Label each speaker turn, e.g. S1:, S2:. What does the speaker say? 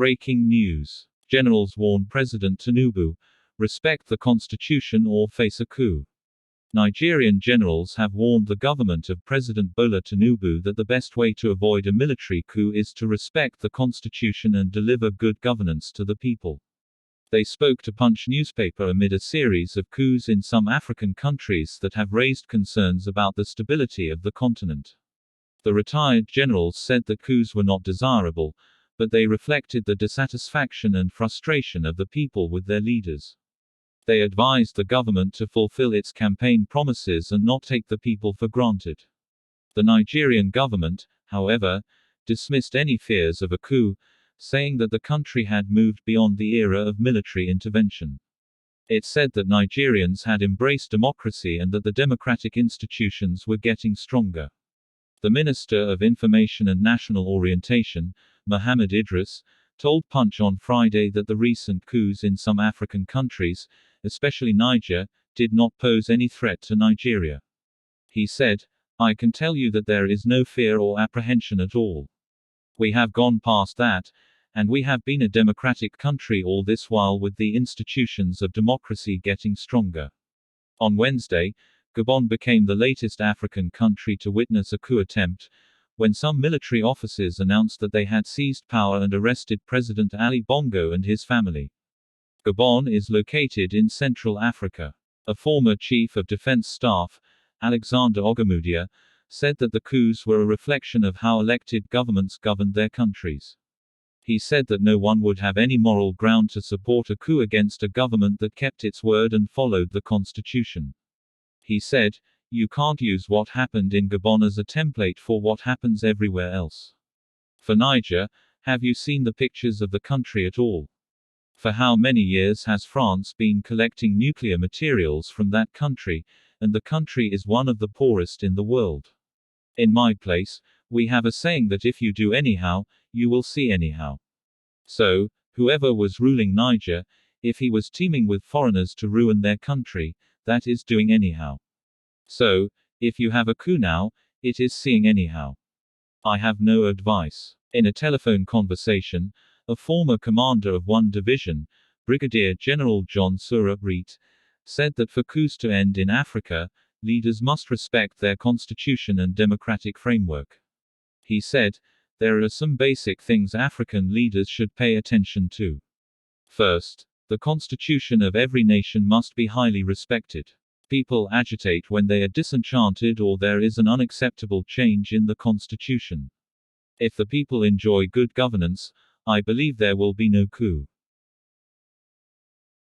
S1: Breaking news. Generals warn President Tinubu, respect the constitution or face a coup. Nigerian generals have warned the government of President Bola Tinubu that the best way to avoid a military coup is to respect the constitution and deliver good governance to the people. They spoke to Punch newspaper amid a series of coups in some African countries that have raised concerns about the stability of the continent. The retired generals said that coups were not desirable, but they reflected the dissatisfaction and frustration of the people with their leaders. They advised the government to fulfill its campaign promises and not take the people for granted. The Nigerian government, however, dismissed any fears of a coup, saying that the country had moved beyond the era of military intervention. It said that Nigerians had embraced democracy and that the democratic institutions were getting stronger. The Minister of Information and National Orientation, Mohammed Idris, told Punch on Friday that the recent coups in some African countries, especially Niger, did not pose any threat to Nigeria. He said, "I can tell you that there is no fear or apprehension at all. We have gone past that, and we have been a democratic country all this while with the institutions of democracy getting stronger." On Wednesday, Gabon became the latest African country to witness a coup attempt, when some military officers announced that they had seized power and arrested President Ali Bongo and his family. Gabon is located in Central Africa. A former chief of defense staff, Alexander Ogamudia, said that the coups were a reflection of how elected governments governed their countries. He said that no one would have any moral ground to support a coup against a government that kept its word and followed the constitution. He said, "You can't use what happened in Gabon as a template for what happens everywhere else. For Niger, have you seen the pictures of the country at all? For how many years has France been collecting nuclear materials from that country, and the country is one of the poorest in the world? In my place, we have a saying that if you do anyhow, you will see anyhow. So, whoever was ruling Niger, if he was teaming with foreigners to ruin their country, that is doing anyhow. So, if you have a coup now, it is seeing anyhow. I have no advice." In a telephone conversation, a former commander of one division, Brigadier General John Sura Reet, said that for coups to end in Africa, leaders must respect their constitution and democratic framework. He said, "There are some basic things African leaders should pay attention to. First, the constitution of every nation must be highly respected. People agitate when they are disenchanted or there is an unacceptable change in the constitution. If the people enjoy good governance, I believe there will be no coup.